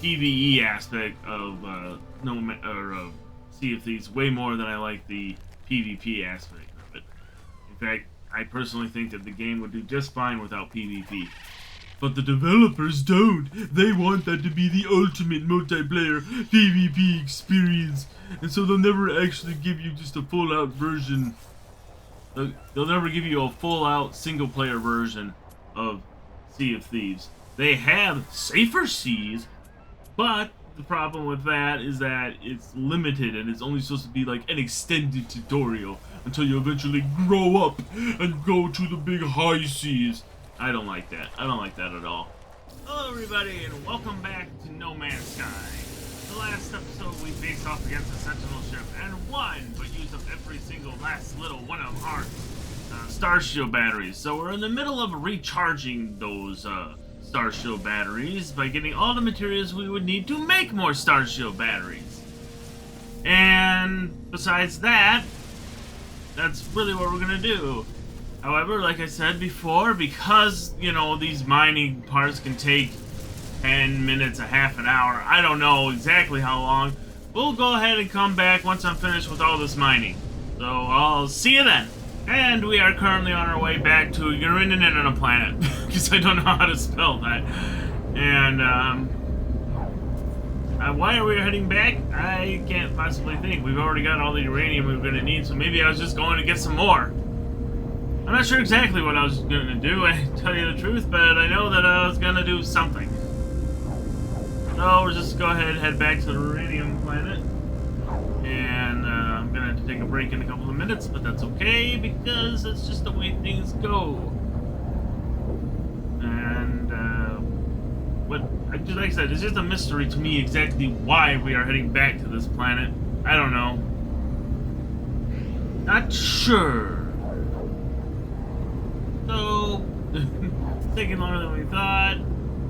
PvE aspect of Sea of Thieves way more than I like the PvP aspect of it. In fact, I personally think that the game would do just fine without PvP. But the developers don't. They want that to be the ultimate multiplayer PvP experience. And so they'll never actually give you just a full-out version. They'll never give you a full-out single-player version of Sea of Thieves. They have safer seas, but the problem with that is that it's limited and it's only supposed to be like an extended tutorial until you eventually grow up and go to the big high seas. I don't like that. I don't like that at all. Hello everybody and welcome back to No Man's Sky. The last episode we faced off against a Sentinel ship and won, but used up every single last little one of our Star Shield batteries. So we're in the middle of recharging those Star Shield batteries by getting all the materials we would need to make more Star Shield batteries. And besides that, that's really what we're gonna do. However, like I said before, because, you know, these mining parts can take 10 minutes, a half an hour, I don't know exactly how long, we'll go ahead and come back once I'm finished with all this mining. So, I'll see you then. And we are currently on our way back to Urininen planet, because I don't know how to spell that. And, why are we heading back? I can't possibly think. We've already got all the uranium we're going to need, so maybe I was just going to get some more. I'm not sure exactly what I was going to do, I tell you the truth, but I know that I was going to do something. So we'll just go ahead and head back to the uranium planet. And I'm going to have to take a break in a couple of minutes, but that's okay, because that's just the way things go. And, like I said, it's just a mystery to me exactly why we are heading back to this planet. I don't know. Not sure. So, it's taking longer than we thought.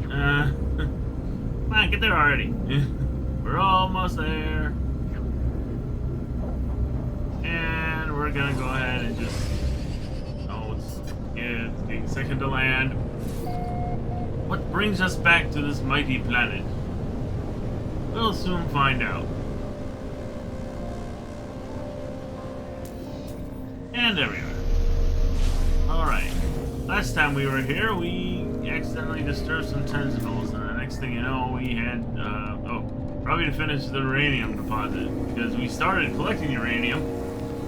Come on, get there already. We're almost there. And we're gonna go ahead and just... Oh, it's getting a second to land. What brings us back to this mighty planet? We'll soon find out. And there we are. Alright. Last time we were here, we accidentally disturbed some tentacles, and the next thing you know, we had, probably to finish the uranium deposit, because we started collecting uranium,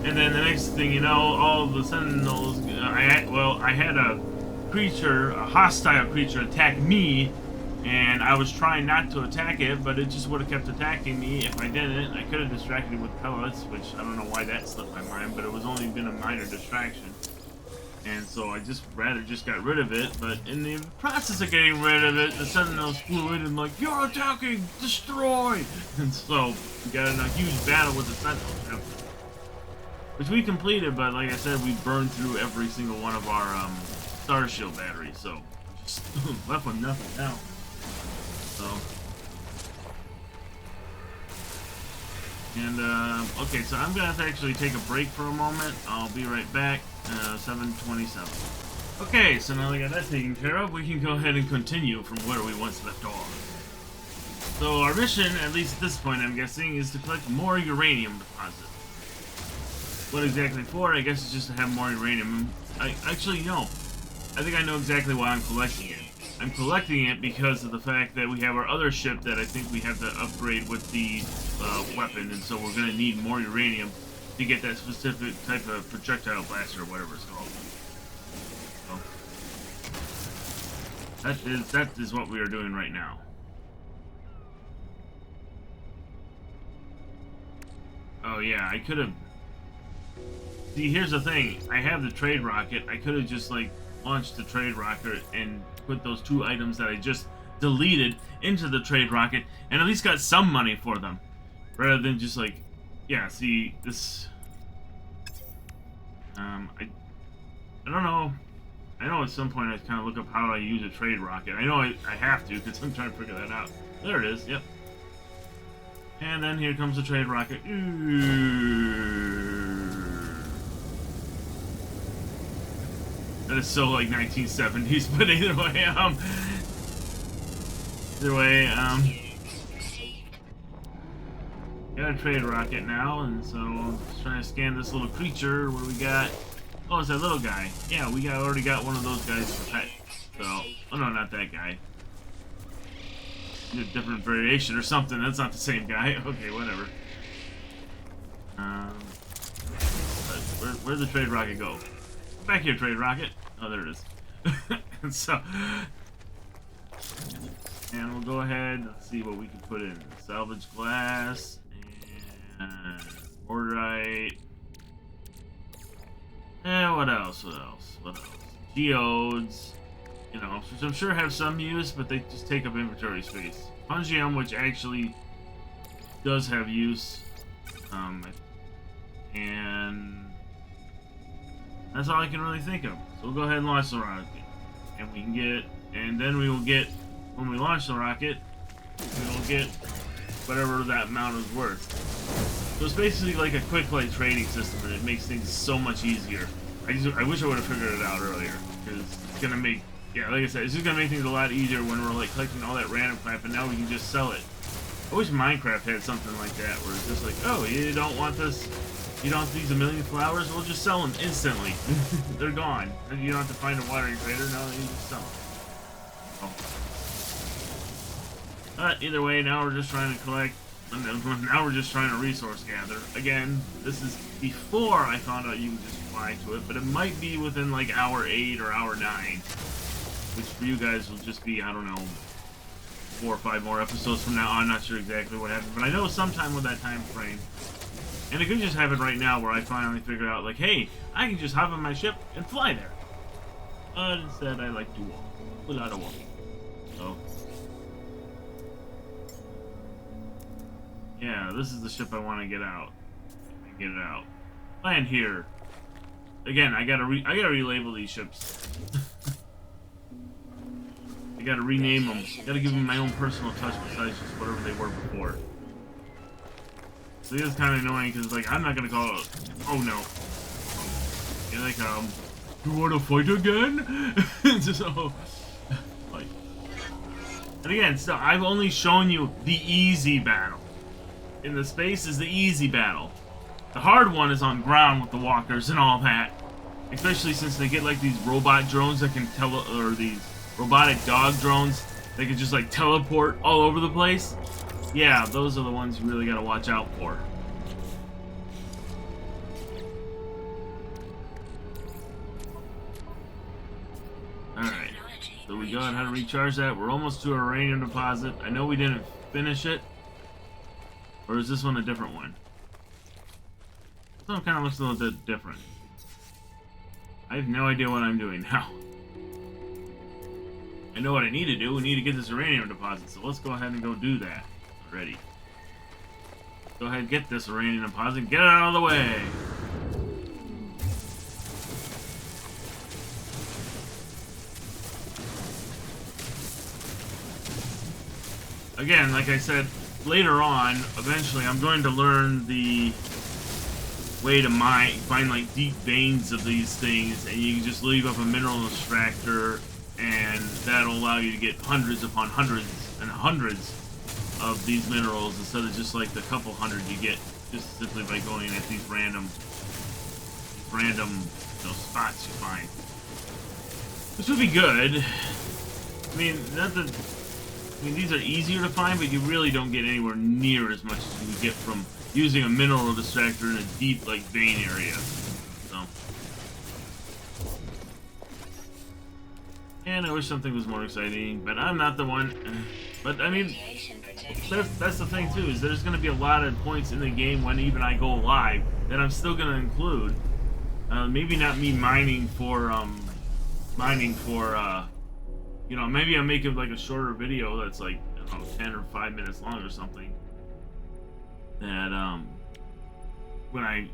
and then the next thing you know, all the sentinels, I had a creature, a hostile creature, attack me, and I was trying not to attack it, but it just would have kept attacking me if I didn't. I could have distracted it with pellets, which I don't know why that slipped my mind, but it was only been a minor distraction. And so I just got rid of it, but in the process of getting rid of it, the sentinels flew in and like, "You're attacking! Destroy!" And so we got in a huge battle with the sentinels, which we completed, but like I said, we burned through every single one of our Star Shield batteries, so just left with nothing now. So, and okay, so I'm gonna have to actually take a break for a moment. I'll be right back. 7:27. Okay, so now we got that taken care of, we can go ahead and continue from where we once left off. So our mission, at least at this point I'm guessing, is to collect more uranium deposits. What exactly for? I guess it's just to have more uranium. I think I know exactly why I'm collecting it. I'm collecting it because of the fact that we have our other ship that I think we have to upgrade with the weapon, and so we're going to need more uranium to get that specific type of projectile blaster or whatever it's called. So, that is what we are doing right now. Oh yeah, I could have... See, here's the thing. I have the trade rocket. I could have just, like, launched the trade rocket and put those two items that I just deleted into the trade rocket and at least got some money for them. Rather than just, like... Yeah, see, this... I don't know. I know at some point I kind of look up how I use a trade rocket. I know I have to, because I'm trying to figure that out. There it is, yep. And then here comes the trade rocket. That is so like 1970s, but either way, got a trade rocket now, and so I'm just trying to scan this little creature. What do we got? Oh, it's that little guy. Yeah, we already got one of those guys for pet. So, oh no, not that guy. A different variation or something. That's not the same guy. Okay, whatever. Where'd the trade rocket go? Back here, trade rocket. Oh, there it is. And so, and we'll go ahead. Let's see what we can put in. Salvage glass and mortarite. And what else? What else? What else? Geodes. You know, which I'm sure have some use, but they just take up inventory space. Pungium, which actually does have use, and that's all I can really think of. So we'll go ahead and launch the rocket, and we can get, and then we will get, when we launch the rocket, we will get whatever that amount is worth. So it's basically like a quick play trading system, and it makes things so much easier. I wish I would have figured it out earlier, because it's gonna make. Yeah, like I said, it's just gonna make things a lot easier when we're like collecting all that random crap, and now we can just sell it. I wish Minecraft had something like that, where it's just like, oh, you don't want this, you don't have to use a million flowers, we'll just sell them instantly. They're gone. And you don't have to find a watering trader, no, you just sell them. Oh. But either way, now we're just trying to collect, now we're just trying to resource gather. Again, this is before I found out you can just fly to it, but it might be within like hour 8 or hour 9. Which for you guys will just be, I don't know, 4 or 5 more episodes from now. I'm not sure exactly what happened, but I know sometime with that time frame. And it could just happen right now where I finally figure out, like, hey, I can just hop on my ship and fly there. But instead, I like to walk. A lot of walking. So, yeah, this is the ship I want to get out. Get it out. Land here. Again, I gotta relabel these ships. I gotta rename them. Gotta give them my own personal touch besides just whatever they were before. So this is kind of annoying because, like, I'm not gonna call it. Oh no! Here they come. You want to fight again? Just like. And again, still, I've only shown you the easy battle. In the space is the easy battle. The hard one is on ground with the walkers and all that. Especially since they get like these robot drones that can or these robotic dog drones that can just like teleport all over the place. Yeah, those are the ones you really gotta watch out for. Alright, so we go ahead and recharge that. We're almost to a uranium deposit. I know we didn't finish it. Or is this one a different one? This one kind of looks a little bit different. I have no idea what I'm doing now. I know what I need to do. We need to get this uranium deposit, so let's go ahead and go do that already. Go ahead and get this uranium deposit. Get it out of the way. Again, like I said, later on, eventually, I'm going to learn the way to find like deep veins of these things, and you can just leave up a mineral extractor, and that'll allow you to get hundreds upon hundreds and hundreds of these minerals instead of just like the couple hundred you get just simply by going at these random spots you find. This would be good. I mean, these are easier to find, but you really don't get anywhere near as much as you would get from using a mineral distractor in a deep, like, vein area. So. And I wish something was more exciting, but I'm not the one. But, I mean, that's the thing, too, is there's going to be a lot of points in the game when even I go live that I'm still going to include. Maybe not me mining for, you know, maybe I'm making like a shorter video that's like, I don't know, 10 or 5 minutes long or something. That, when I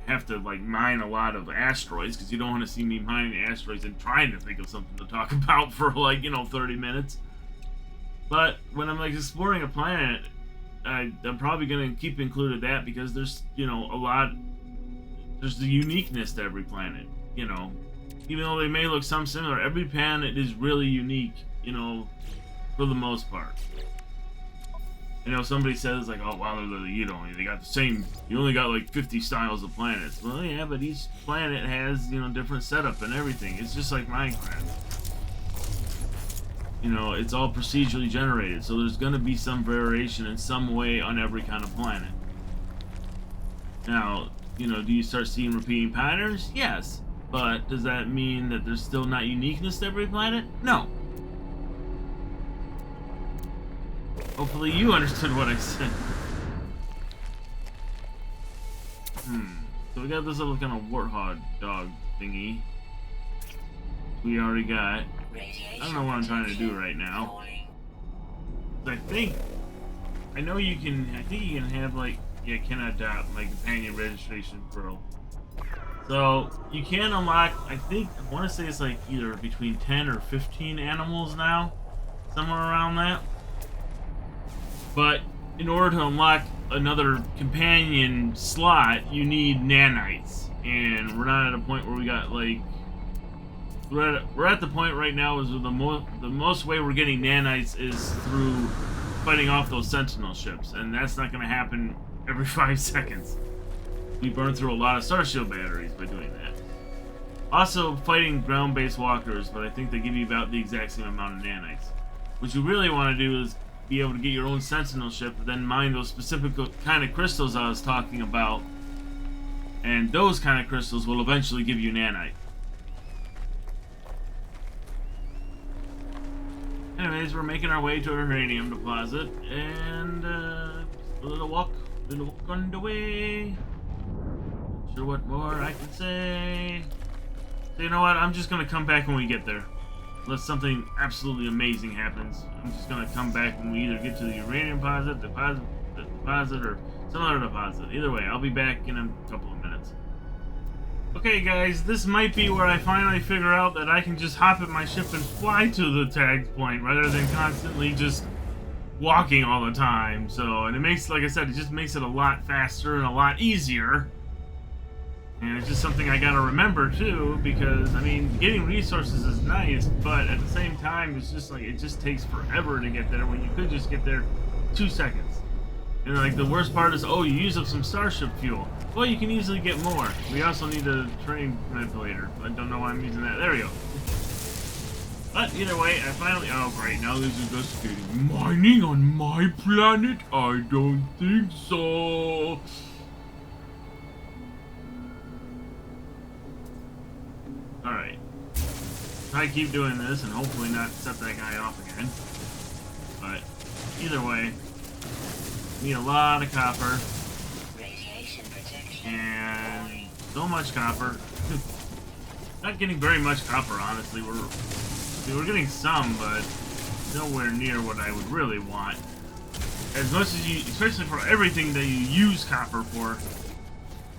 have to like mine a lot of asteroids, because you don't want to see me mining asteroids and trying to think of something to talk about for like, you know, 30 minutes. But when I'm like exploring a planet, I'm probably going to keep included that because there's, you know, there's the uniqueness to every planet, you know. Even though they may look some similar, every planet is really unique, you know, for the most part. You know, somebody says like, oh, wow, they got the same, you only got like 50 styles of planets. Well, yeah, but each planet has, you know, different setup and everything. It's just like Minecraft. You know, it's all procedurally generated, so there's going to be some variation in some way on every kind of planet. Now, you know, do you start seeing repeating patterns? Yes. But does that mean that there's still not uniqueness to every planet? No. Hopefully you understood what I said. So we got this little kind of warthog dog thingy. We already got. I don't know what I'm trying to do right now. I think I know you can. I think you can have like, yeah, can adopt my companion registration pearl. So you can unlock. I think I want to say it's like either between 10 or 15 animals now, somewhere around that. But in order to unlock another companion slot, you need nanites, and we're not at a point where we got like. We're at the point right now is the most way we're getting nanites is through fighting off those sentinel ships, and that's not going to happen every 5 seconds. We burn through a lot of Starshield batteries by doing that. Also fighting ground-based walkers, but I think they give you about the exact same amount of nanites. What you really want to do is be able to get your own sentinel ship, and then mine those specific kind of crystals I was talking about, and those kind of crystals will eventually give you nanite. Anyways, we're making our way to a uranium deposit, and a little walk on the way. Not sure what more I can say. So you know what? I'm just gonna come back when we get there. Unless something absolutely amazing happens, I'm just gonna come back when we either get to the uranium deposit, or some other deposit. Either way, I'll be back in a couple of minutes. Okay guys, this might be where I finally figure out that I can just hop in my ship and fly to the tag point rather than constantly just walking all the time. So, and it makes, like I said, it just makes it a lot faster and a lot easier. And it's just something I gotta remember too, because, I mean, getting resources is nice, but at the same time, it's just like, it just takes forever to get there when you could just get there 2 seconds. And like the worst part is, oh, you use up some Starship fuel. Well, you can easily get more. We also need a train manipulator. I don't know why I'm using that. There we go. But either way, I finally... Oh, great. Now there's investigating. Mining on my planet? I don't think so. Alright. Try to keep doing this and hopefully not set that guy off again. But either way, need a lot of copper. And so much copper. Not getting very much copper, honestly. We're getting some, but nowhere near what I would really want. As much as you, especially for everything that you use copper for,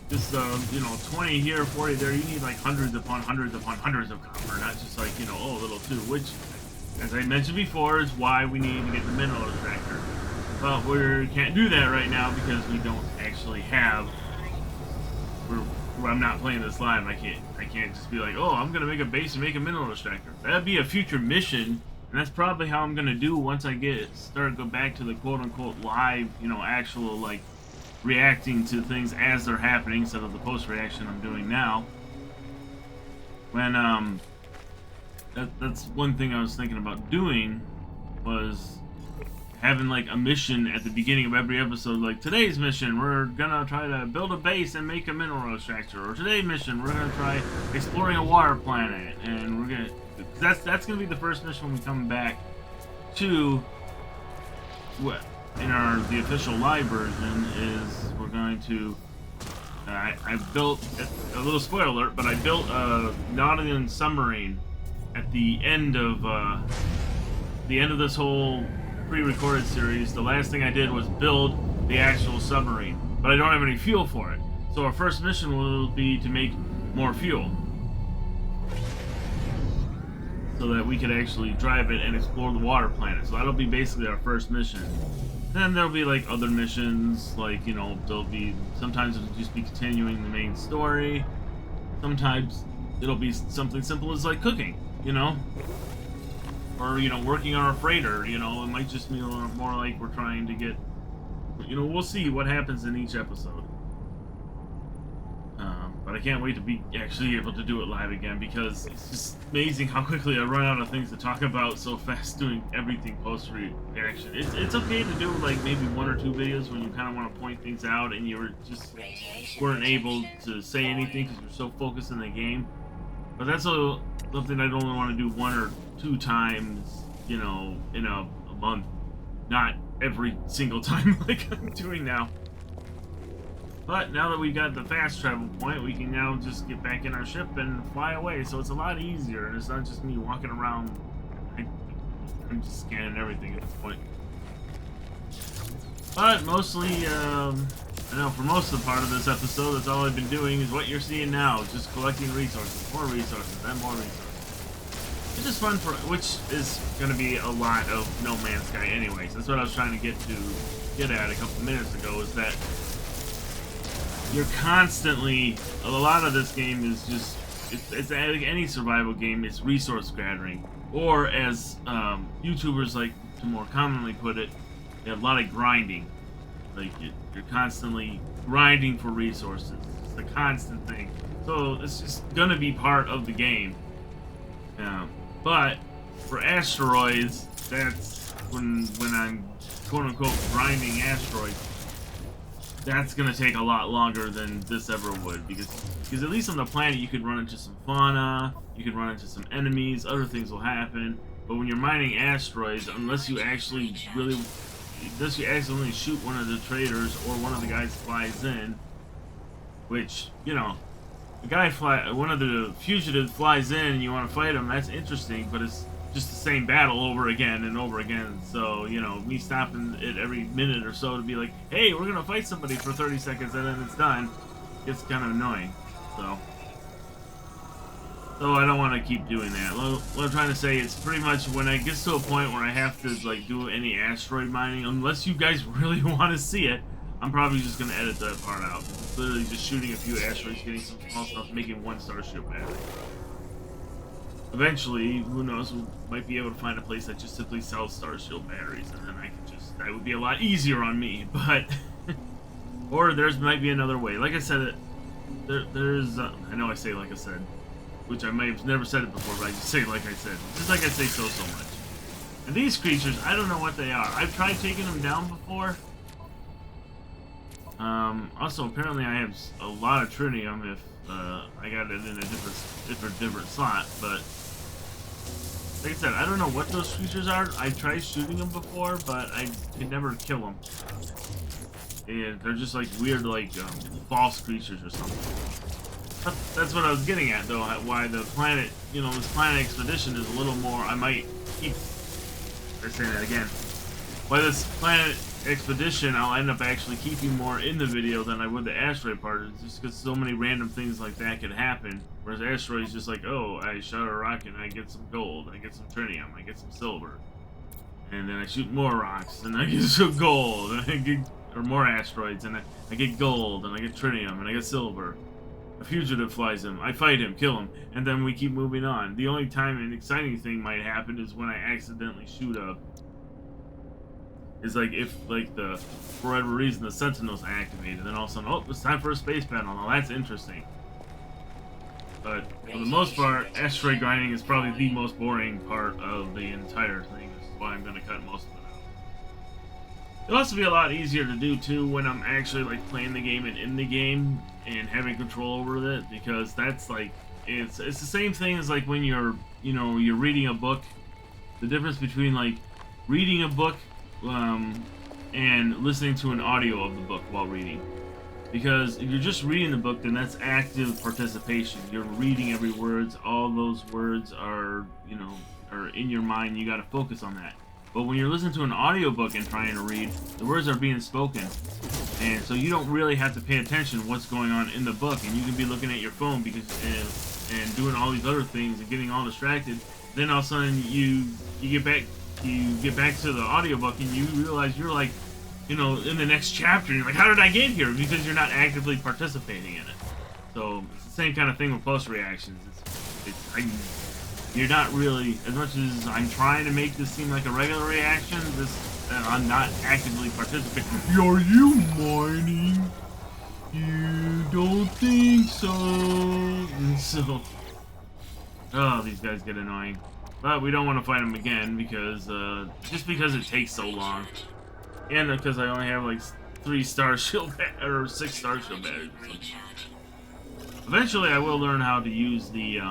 just you know, 20 here, 40 there. You need like hundreds upon hundreds upon hundreds of copper, not just like, you know, oh, a little too. Which, as I mentioned before, is why we need to get the mineral extractor. But we can't do that right now because we don't actually have. I'm not playing this live. I can't just be like, oh, I'm gonna make a base and make a mineral extractor. That'd be a future mission, and that's probably how I'm gonna do once I go back to the quote-unquote live, you know, actual like reacting to things as they're happening instead of the post-reaction I'm doing now. When that's one thing I was thinking about doing was having like a mission at the beginning of every episode, like today's mission we're gonna try to build a base and make a mineral extractor, or today's mission we're gonna try exploring a water planet, and we're gonna that's gonna be the first mission when we come back to what in the official live version is we're going to I built a little spoiler alert, but I built a Nautian submarine at the end of this whole pre-recorded series. The last thing I did was build the actual submarine, but I don't have any fuel for it. So our first mission will be to make more fuel, so that we can actually drive it and explore the water planet. So that'll be basically our first mission. Then there'll be like other missions, like, you know, sometimes it'll just be continuing the main story. Sometimes it'll be something simple as like cooking, you know? Or, you know, working on a freighter, you know, it might just be a little more like we're trying to get you know, we'll see what happens in each episode. But I can't wait to be actually able to do it live again, because it's just amazing how quickly I run out of things to talk about so fast doing everything post-reaction. It's okay to do like maybe 1 or 2 videos when you kind of want to point things out and you weren't able to say anything because you're so focused in the game. But that's something I'd only want to do 1 or 2 times, you know, in a month. Not every single time like I'm doing now. But now that we got the fast travel point, we can now just get back in our ship and fly away. So it's a lot easier, and it's not just me walking around. I'm just scanning everything at this point. But mostly, I know for most of the part of this episode, that's all I've been doing is what you're seeing now, just collecting resources, and more resources. Which is fun which is going to be a lot of No Man's Sky anyways. That's what I was trying to get at a couple minutes ago, is that you're constantly, a lot of this game is just, it's like any survival game, it's resource gathering. Or as YouTubers like to more commonly put it, a lot of grinding. Like, you're constantly grinding for resources. It's a constant thing. So it's just gonna be part of the game. But for asteroids, that's when I'm quote-unquote grinding asteroids, that's gonna take a lot longer than this ever would, because at least on the planet you could run into some fauna, you could run into some enemies, other things will happen. But when you're mining asteroids, unless you accidentally shoot one of the traders or one of the guys flies in, which, you know, one of the fugitives flies in and you want to fight him, that's interesting, but it's just the same battle over again and over again. So, you know, me stopping it every minute or so to be like, hey, we're gonna fight somebody for 30 seconds and then it's done, gets kind of annoying. So I don't want to keep doing that. What I'm trying to say is pretty much when it gets to a point where I have to like do any asteroid mining, unless you guys really want to see it, I'm probably just gonna edit that part out. Literally just shooting a few asteroids, getting some small stuff, making 1 starship battery. Eventually, who knows, we might be able to find a place that just simply sells starship batteries, and then I can just, that would be a lot easier on me, but, or might be another way. Like I said, I know I say like I said, which I may have never said it before, but I just say like I said, just like I say so much. And these creatures, I don't know what they are. I've tried taking them down before. Also, apparently I have a lot of tritium if I got it in a different slot, but like I said, I don't know what those creatures are. I tried shooting them before, but I could never kill them. And they're just like weird, like false creatures or something. That's what I was getting at, though. Why the planet, you know, this planet expedition is a little more. I might keep saying that again. Why this planet expedition, I'll end up actually keeping more in the video than I would the asteroid part, just because so many random things like that could happen. Whereas asteroid is just like, oh, I shot a rocket and I get some gold, I get some tritium, I get some silver, and then I shoot more rocks and I get some gold, and I get, or more asteroids, and I get gold and I get tritium and I get silver. A fugitive flies him, I fight him, kill him, and then we keep moving on. The only time an exciting thing might happen is when I accidentally shoot a. Is like if, like, for whatever reason, the Sentinel's activated, then all of a sudden, oh, it's time for a space battle. Now that's interesting. But for the most part, asteroid grinding is probably the most boring part of the entire thing. This is why I'm going to cut most of it out. It'll also be a lot easier to do too when I'm actually like playing the game and in the game and having control over it, because that's like it's the same thing as like when you're reading a book. The difference between like reading a book and listening to an audio of the book while reading. Because if you're just reading the book, then that's active participation. You're reading every word. All those words are, are in your mind. You got to focus on that. But when you're listening to an audiobook and trying to read, the words are being spoken. And so you don't really have to pay attention to what's going on in the book. And you can be looking at your phone and doing all these other things and getting all distracted. Then all of a sudden you get back to the audiobook and you realize you're like, in the next chapter. You're like, how did I get here? Because you're not actively participating in it. So it's the same kind of thing with post reactions. You're not really, as much as I'm trying to make this seem like a regular reaction, I'm not actively participating. Are you mining? You don't think so? And so, oh, these guys get annoying. But we don't want to fight them again because, just because it takes so long. And because I only have like 3-star shield or 6-star shield batteries. Eventually, I will learn how to use the,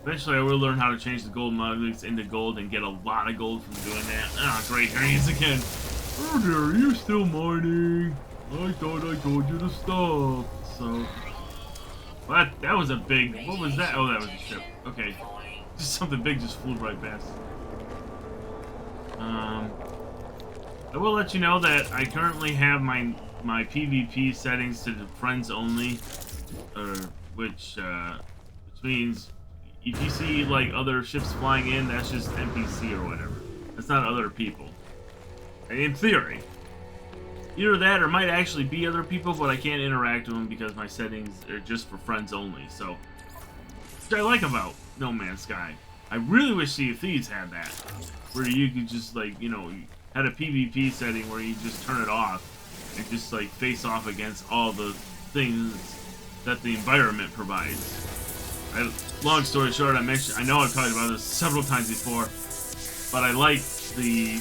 eventually, I will learn how to change the gold nuggets into gold and get a lot of gold from doing that. Ah, great, there he is again. Oh there, are you still mining? I thought I told you to stop. So, what? That was a big. What was that? Oh, that was a ship. Okay, just something big just flew right past. I will let you know that I currently have my PvP settings to the friends only, which means if you see like other ships flying in, that's just NPC or whatever. That's not other people. In theory, either that or might actually be other people, but I can't interact with them because my settings are just for friends only. So, which I like about No Man's Sky. I really wish Sea of Thieves had that, where you could just like, you know, had a PvP setting where you just turn it off and just like face off against all the things that the environment provides. Long story short, I know I've talked about this several times before, but I like the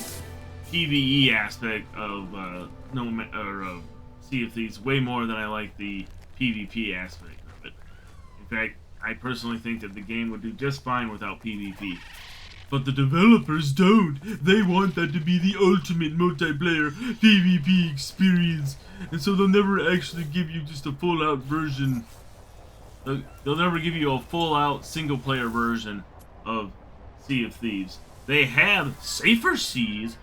PvE aspect of Sea of Thieves way more than I like the PvP aspect of it. In fact, I personally think that the game would do just fine without PvP. But the developers don't. They want that to be the ultimate multiplayer PvP experience. And so they'll never actually give you just a full-out version. They'll never give you a full-out single-player version of Sea of Thieves. They have Safer Seas,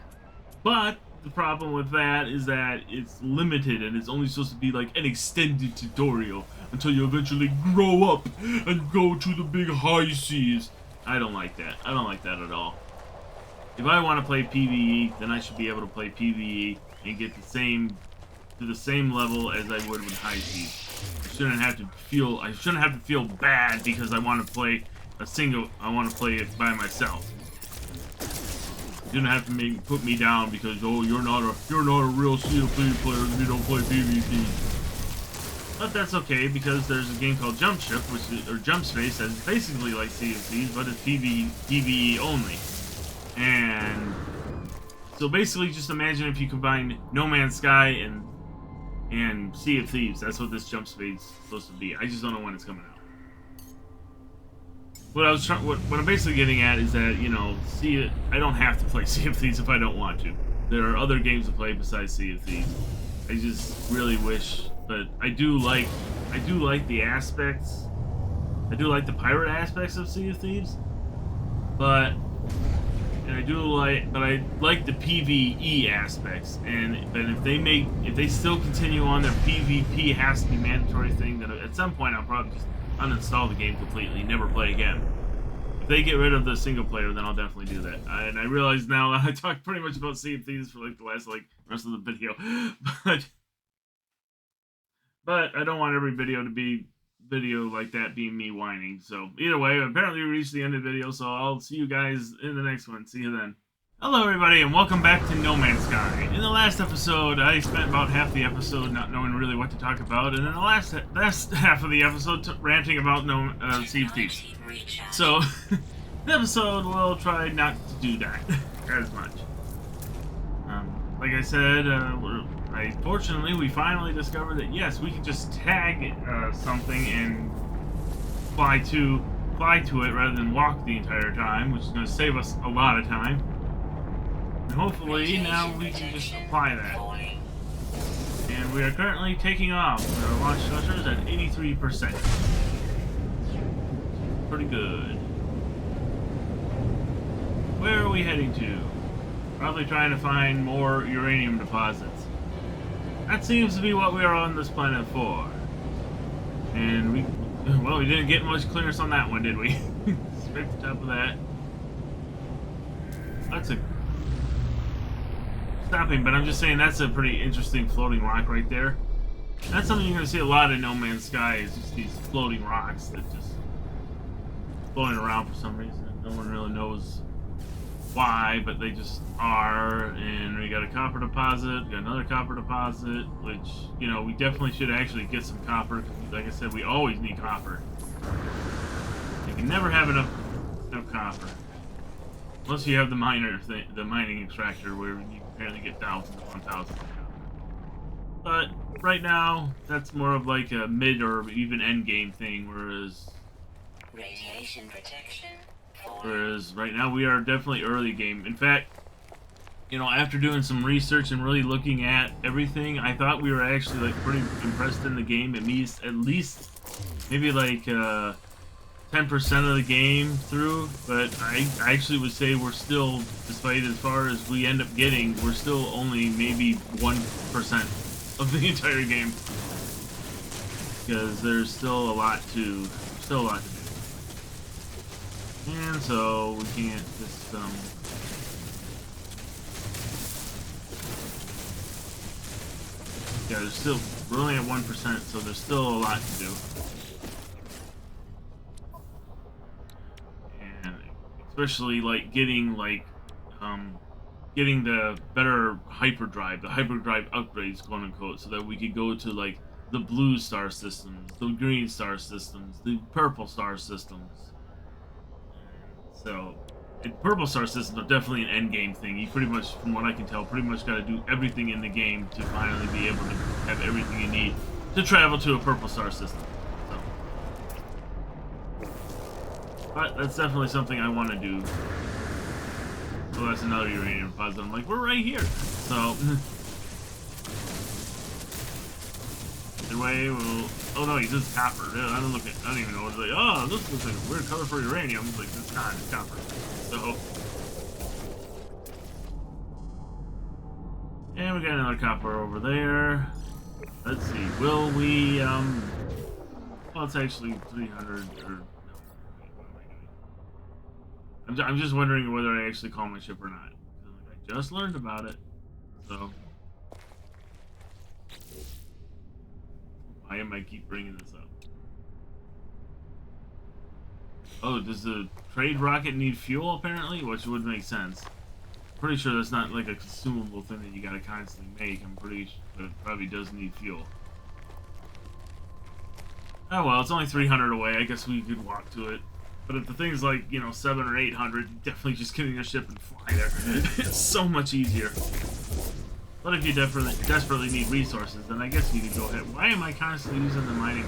but the problem with that is that it's limited and it's only supposed to be like an extended tutorial until you eventually grow up and go to the big high seas. I don't like that. I don't like that at all. If I want to play PvE, then I should be able to play PvE and get the same level as I would with high seas. I shouldn't have to feel bad because I want to play I want to play it by myself. You shouldn't have to put me down because, oh, you're not a real Sea of Thieves player if you don't play PvP. But that's okay because there's a game called Jump Ship, or Jump Space, that's basically like Sea of Thieves, but it's PvE only. And so basically, just imagine if you combine No Man's Sky and Sea of Thieves. That's what this Jump Space is supposed to be. I just don't know when it's coming out. What I'm basically getting at is that, you know, I don't have to play Sea of Thieves if I don't want to. There are other games to play besides Sea of Thieves. I just really wish, but I do like the aspects. I do like the pirate aspects of Sea of Thieves, but I like the PvE aspects. But if they still continue on their PvP has to be mandatory thing, then at some point I'll probably just uninstall the game completely, never play again. If they get rid of the single player, then I'll definitely do that. And I realize now that I talked pretty much about Sea of Thieves for like the rest of the video, but I don't want every video to be like that being me whining. So either way, apparently we reached the end of the video, so I'll see you guys in the next one. See you then. Hello everybody and welcome back to No Man's Sky. In the last episode, I spent about half the episode not knowing really what to talk about, and then the last half of the episode ranting about Sea of Thieves. So, the episode will try not to do that as much. Like I said, fortunately we finally discovered that yes, we can just tag something and fly to it rather than walk the entire time, which is going to save us a lot of time. And hopefully now we can just apply that. And we are currently taking off with our launch thrusters at 83%. Pretty good. Where are we heading to? Probably trying to find more uranium deposits. That seems to be what we are on this planet for. And we didn't get much clearance on that one, did we? Straight to the top of that. That's a stopping, but I'm just saying that's a pretty interesting floating rock right there. That's something you're going to see a lot in No Man's Sky, is just these floating rocks that just floating around for some reason. No one really knows why, but they just are. And we got a copper deposit, got another copper deposit, which, you know, we definitely should actually get some copper, because like I said, we always need copper. You can never have enough copper. Unless you have the the mining extractor, where you apparently get thousands upon thousands of copper. But right now, that's more of like a mid or even end game thing, whereas radiation protection. Whereas right now we are definitely early game. In fact, you know, after doing some research and really looking at everything, I thought we were actually like pretty impressed in the game. At least maybe like 10% of the game through. But I actually would say we're still, despite as far as we end up getting, we're still only maybe 1% of the entire game, because there's still a lot to do. And so we can't just yeah, there's still, we're only at 1%, so there's still a lot to do. And especially like getting the better hyperdrive, the hyperdrive upgrades, quote unquote, so that we could go to like the blue star systems, the green star systems, the purple star systems. So, purple star systems are definitely an end game thing. You pretty much, from what I can tell, pretty much got to do everything in the game to finally be able to have everything you need to travel to a purple star system. So, but that's definitely something I want to do. So that's another uranium deposit. I'm like, we're right here. So, either way, we'll. Oh no, he says copper. I don't even know. It's like, oh, this looks like a weird color for uranium. Like, it's not, it's copper. So, and we got another copper over there. Let's see. Will we? Well, it's actually 300. Or no. I'm just wondering whether I actually call my ship or not. I just learned about it. So. Why am I keep bringing this up? Oh, does the trade rocket need fuel, apparently? Which would make sense. Pretty sure that's not like a consumable thing that you gotta constantly make. I'm pretty sure, but it probably does need fuel. Oh well, it's only 300 away. I guess we could walk to it. But if the thing's like, you know, 700 or 800, definitely just getting a ship and fly there. It's so much easier. But if you desperately need resources, then I guess you could go ahead. Why am I constantly using the mining?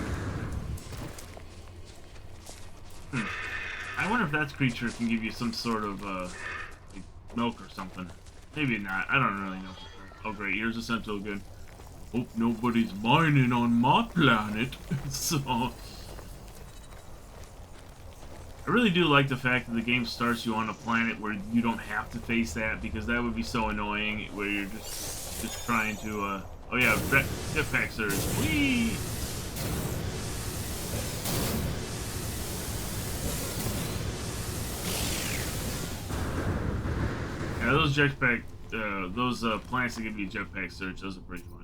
I wonder if that creature can give you some sort of like milk or something. Maybe not. I don't really know. Oh great, here's a Sentinel again. Hope nobody's mining on my planet. So I really do like the fact that the game starts you on a planet where you don't have to face that, because that would be so annoying, where you're just trying to, oh yeah, jetpack surge. Whee! Yeah, those jetpack, those plants that give you a jetpack surge, those are pretty fun.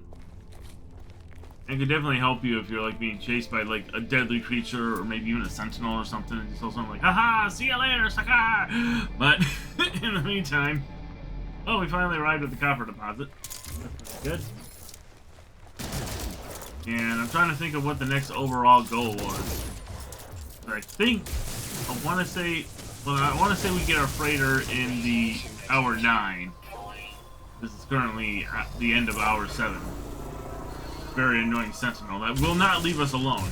It could definitely help you if you're like being chased by like a deadly creature, or maybe even a sentinel or something, and you saw something like, haha, see you later, sucker! But in the meantime, oh, we finally arrived at the copper deposit. That's pretty good. And I'm trying to think of what the next overall goal was. But I think I want to say we get our freighter in the hour 9. This is currently at the end of hour 7. Very annoying sentinel that will not leave us alone.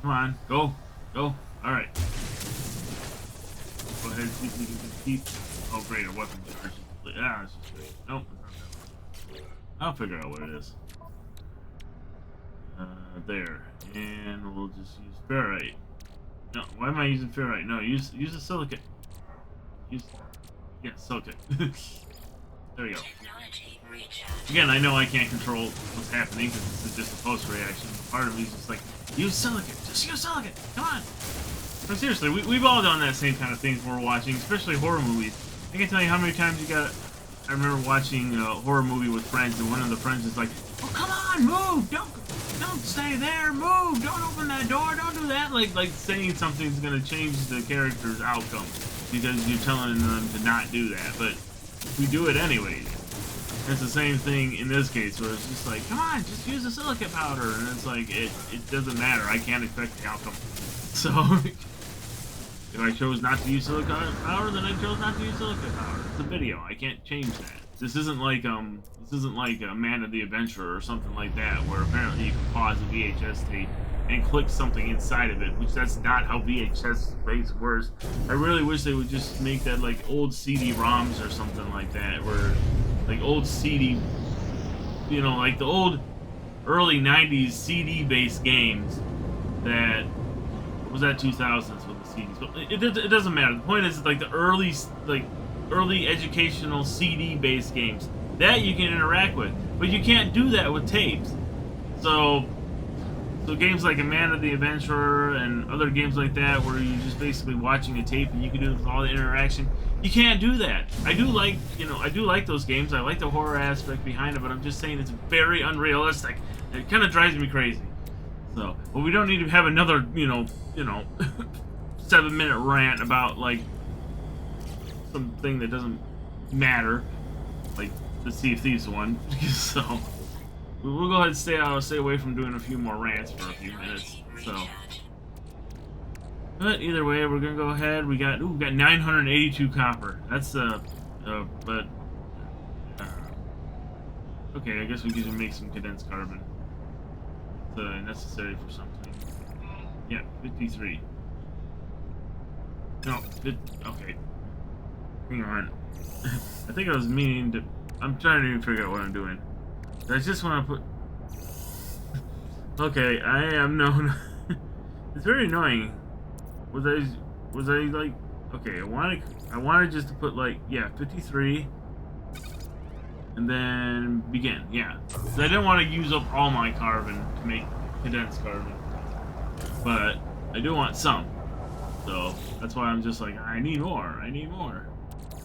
Come on, go. Alright. Go ahead, see if we can keep. Oh, great, a weapon charge. Ah, that's just great. Nope, that's not that. I'll figure out what it is. There. And we'll just use ferrite. No, why am I using ferrite? No, use a silicate. Yeah, silicate. There we go. Again, I know I can't control what's happening because this is just a post reaction. Part of me is just like, use silicate. Just use silicate. Come on. But seriously, we've all done that same kind of thing when we're watching, especially horror movies. I can tell you how many times you got. I remember watching a horror movie with friends, and one of the friends is like, "Oh, come on, move! don't stay there, move, don't open that door, don't do that. Like saying something's gonna change the character's outcome because you're telling them to not do that, but we do it anyways. It's the same thing in this case where it's just like, come on, just use the silica powder, and it's like, it doesn't matter, I can't affect the outcome. So, if I chose not to use silica powder, then I chose not to use silica powder. It's a video, I can't change that. This isn't like a Man of the Adventurer or something like that, where apparently you can pause a VHS tape and click something inside of it, which that's not how VHS tapes works. I really wish they would just make that like old CD-ROMs or something like that, where like old CD, you know, like the old early 90s CD-based games that was that 2000s with the CDs, but it doesn't matter. The point is like the early educational CD-based games that you can interact with, but you can't do that with tapes. So games like A Man of the Adventurer and other games like that, where you're just basically watching a tape and you can do all the interaction, you can't do that. I do like those games. I like the horror aspect behind it, but I'm just saying it's very unrealistic. It kind of drives me crazy. So, but we don't need to have another, 7-minute rant about like something that doesn't matter, like the Sea of Thieves one. So we'll go ahead and stay away from doing a few more rants for a few minutes. So, but either way, we're gonna go ahead. We got 982 copper. That's okay. I guess we can make some condensed carbon. It's necessary for something. Yeah, 53. No, okay. Hang on. I think I was meaning to. I'm trying to even figure out what I'm doing. I just want to put. Okay, I am known. It's very annoying. Was I like? Okay, I wanted just to put like 53, and then begin. Yeah, I didn't want to use up all my carbon to make condensed carbon, but I do want some. So that's why I'm just like, I need more.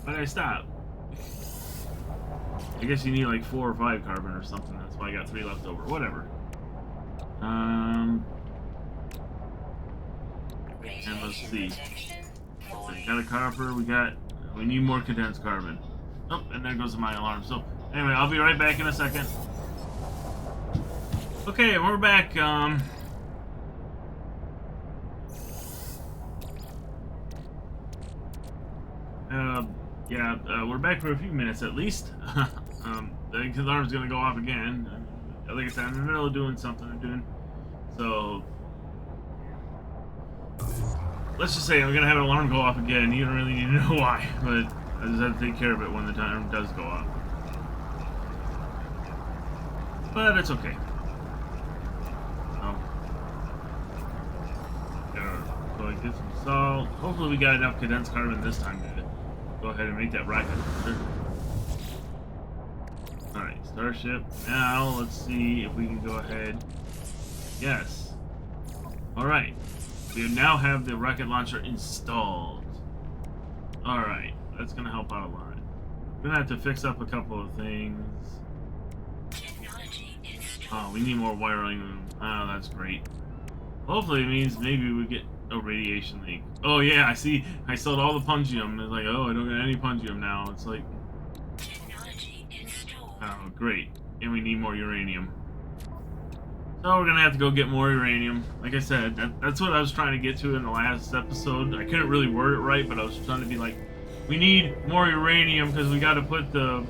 Why did I stop? I guess you need like 4 or 5 carbon or something. That's why I got 3 left over. Whatever. And let's see. So we got a copper. We need more condensed carbon. Oh, and there goes my alarm. So anyway, I'll be right back in a second. Okay, we're back. We're back for a few minutes at least. The alarm's gonna go off again. Like I said, I'm in the middle of doing something so let's just say I'm gonna have an alarm go off again. You don't really need to know why, but I just have to take care of it when the time does go off. But it's okay. So I get some salt. Hopefully we got enough condensed carbon this time to go ahead and make that rocket launcher. Alright, Starship. Now, let's see if we can go ahead. Yes. Alright. We now have the rocket launcher installed. Alright, that's going to help out a lot. We're going to have to fix up a couple of things. Oh, we need more wiring. Oh, that's great. Hopefully it means maybe we get a radiation leak. Oh yeah, I see. I sold all the pungium. It's like, oh, I don't get any pungium now. It's like, oh, great. And we need more uranium. So we're gonna have to go get more uranium. Like I said, that's what I was trying to get to in the last episode. I couldn't really word it right, but I was trying to be like, we need more uranium because we got to put the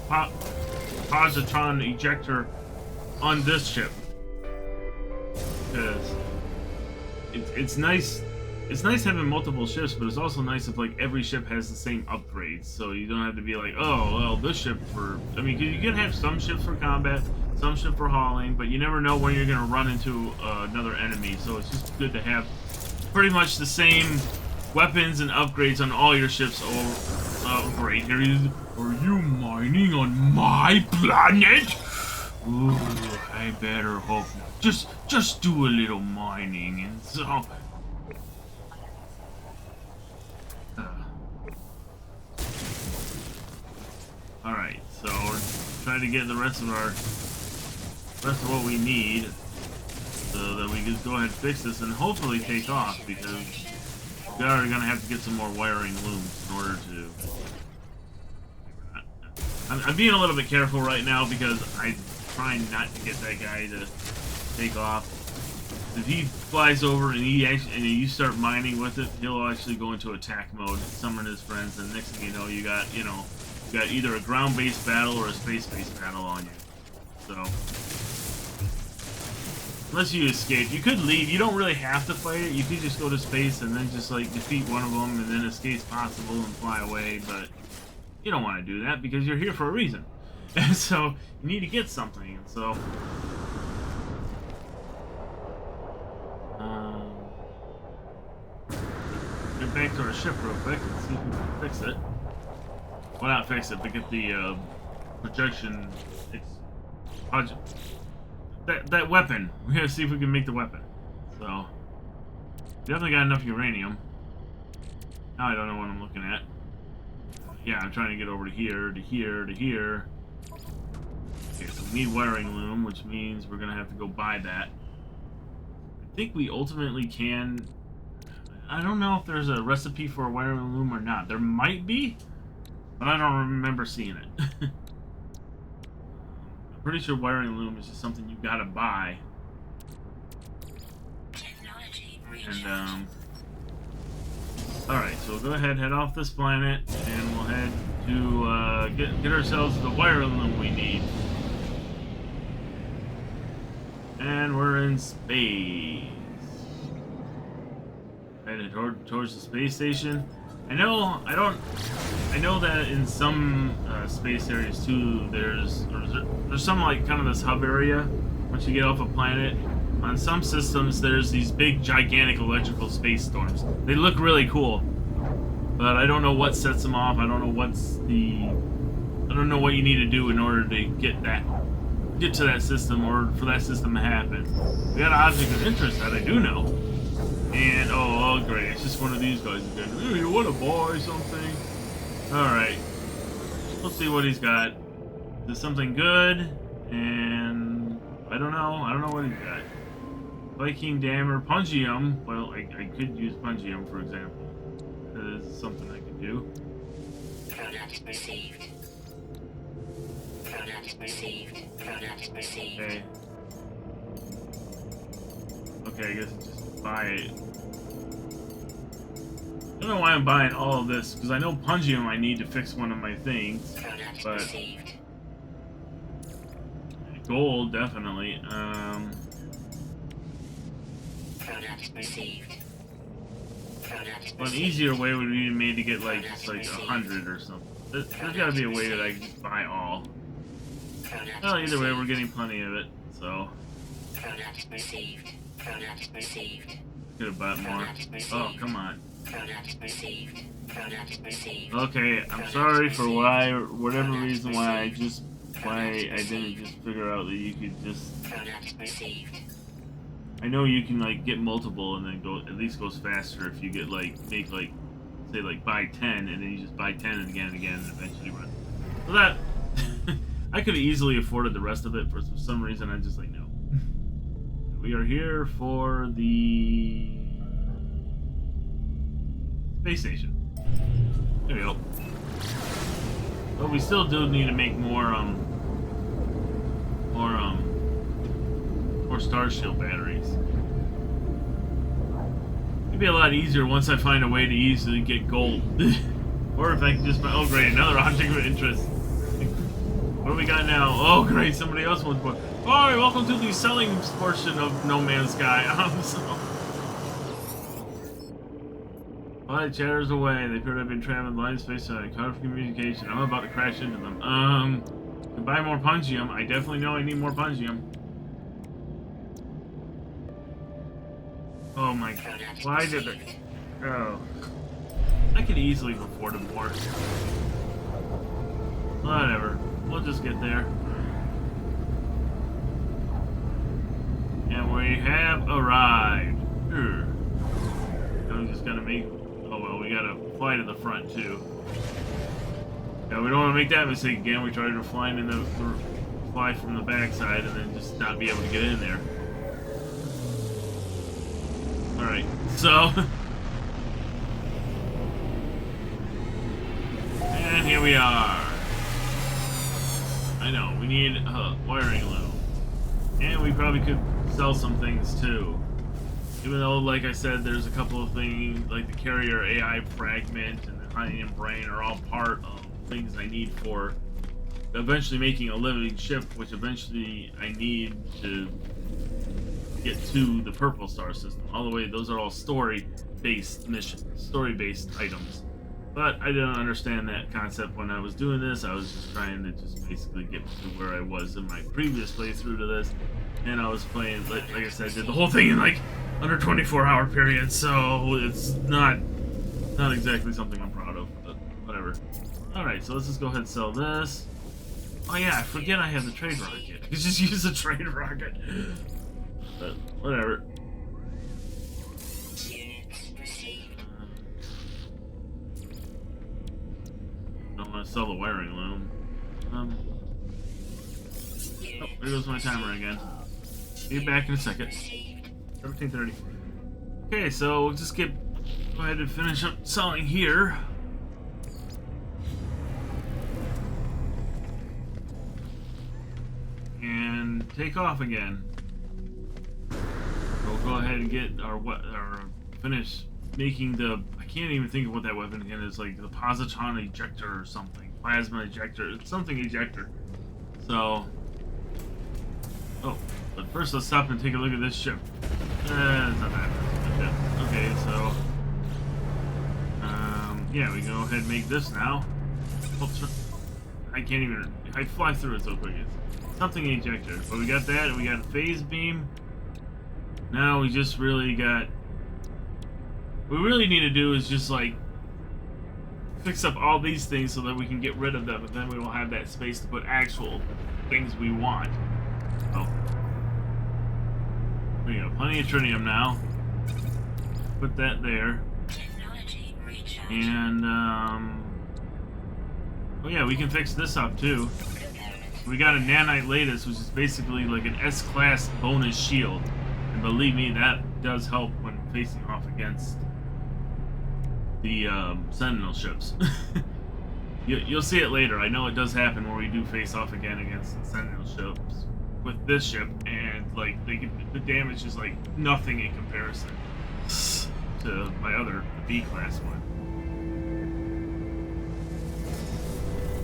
positron ejector on this ship. Because it's nice having multiple ships, but it's also nice if like every ship has the same upgrades, so you don't have to be like, oh well, this ship for, I mean, you can have some ships for combat, some ship for hauling, but you never know when you're gonna run into another enemy, so it's just good to have pretty much the same weapons and upgrades on all your ships. Oh great, are you mining on my planet? Ooh, I better hope not. Just do a little mining, and so. Alright, so we're trying to get the rest of our rest of what we need so that we can just go ahead and fix this and hopefully take off, because we are going to have to get some more wiring looms in order to... I'm being a little bit careful right now because I'm trying not to get that guy to take off. If he flies over and you start mining with it, he'll actually go into attack mode, summon his friends, and next thing you know, you got either a ground-based battle or a space-based battle on you. So, unless you escape, you could leave. You don't really have to fight it. You could just go to space and then just like defeat one of them, and then escape's possible and fly away. But you don't want to do that because you're here for a reason, and so you need to get something. And so. Get back to our ship real quick and see if we can fix it. Well, not fix it, but get the projection. That weapon. We gotta see if we can make the weapon. So, definitely got enough uranium. Now I don't know what I'm looking at. Yeah, I'm trying to get over to here, to here, to here. Okay, so we need wiring loom, which means we're gonna have to go buy that. I think we ultimately can. I don't know if there's a recipe for a wiring loom or not. There might be, but I don't remember seeing it. I'm pretty sure wiring loom is just something you gotta buy. And alright, so we'll go ahead, head off this planet, and we'll head to get ourselves the wiring loom we need. And we're in space. Headed towards the space station. I know that in some space areas too, there's some like kind of this hub area once you get off a planet. On some systems, there's these big, gigantic electrical space storms. They look really cool, but I don't know what sets them off. I don't know what you need to do in order to get to that system or for that system to happen. We got an object of interest that I do know. And, oh, great, it's just one of these guys again. Hey, you want to buy something? Alright. Let's see what he's got. Is something good? And, I don't know what he's got. Viking Dammer, Pungium. Well, I could use Pungium, for example. That is something I could do. Product received. Product received. Product received. Okay. Okay, I guess just buy it. I don't know why I'm buying all of this, because I know Pungium I need to fix one of my things. Product but received. Gold, definitely. Product received. Product Well, an easier way would be made to get like just like 100 or something. There's got to be a way that I can just buy all. Well, either way, we're getting plenty of it, so. Product received. Product received. Could have bought more. Oh, come on. Product received. Product received. Okay, I'm sorry for whatever reason why I didn't just figure out that you could just. Product received. I know you can like get multiple and then at least goes faster if you get say buy 10 and then you just buy 10 and again and eventually run. So that I could have easily afforded the rest of it, for some reason I'm just like no. We are here for the space station. There we go. But we still do need to make more Star Shield batteries. It'd be a lot easier once I find a way to easily get gold. Or if I can just oh great, another object of interest. What do we got now? Oh great, somebody else wants more. Alright, welcome to the selling portion of No Man's Sky. Alright, chatters away. They appear to have been traveling line space and cut off communication. I'm about to crash into them. To buy more Pungium. I definitely know I need more Pungium. Oh my god. Why did it? Oh. I could easily have afforded more. Whatever. We'll just get there. And we have arrived. I'm just gonna make... Oh well, we gotta fly to the front too. Yeah, we don't want to make that mistake again. We tried to fly in the fly from the backside and then just not be able to get in there. Alright, so... and here we are. I know, we need a wiring loom. And we probably could sell some things too. Even though, like I said, there's a couple of things, like the carrier AI fragment and the Honey and Brain are all part of things I need for eventually making a living ship, which eventually I need to get to the Purple Star system. All the way, those are all story-based missions, story-based items. But I didn't understand that concept when I was doing this. I was just trying to just basically get to where I was in my previous playthrough to this. And I was playing, like I said, I did the whole thing in like under 24-hour period, so it's not exactly something I'm proud of, but whatever. Alright, so let's just go ahead and sell this. Oh yeah, I forget I have the trade rocket. I could just use the trade rocket. But whatever. I don't want to sell the wiring loom. Oh, there goes my timer again. Be back in a second. 17:30. Okay, so we'll just go ahead and finish up selling here. And take off again. We'll go ahead and get our finish making the, I can't even think of what that weapon again is, like the positron ejector or something. Plasma ejector. It's something ejector. So, oh, but first let's stop and take a look at this ship. It's not that ship. Okay, so, yeah, we can go ahead and make this now. I can't even, I fly through it so quick. It's something ejector. But we got that, and we got a phase beam. Now we just really got, what we really need to do is just like fix up all these things so that we can get rid of them, and then we will have that space to put actual things we want. Oh, we got plenty of tritium now. Put that there. And oh yeah, we can fix this up too. We got a nanite lattice, which is basically like an S-class bonus shield, and believe me, that does help when facing off against the Sentinel ships. You'll see it later. I know it does happen where we do face off again against the Sentinel ships with this ship, and like the damage is like nothing in comparison to my other B-class one.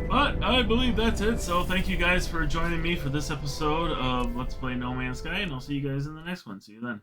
But I believe that's it, so thank you guys for joining me for this episode of Let's Play No Man's Sky, and I'll see you guys in the next one. See you then.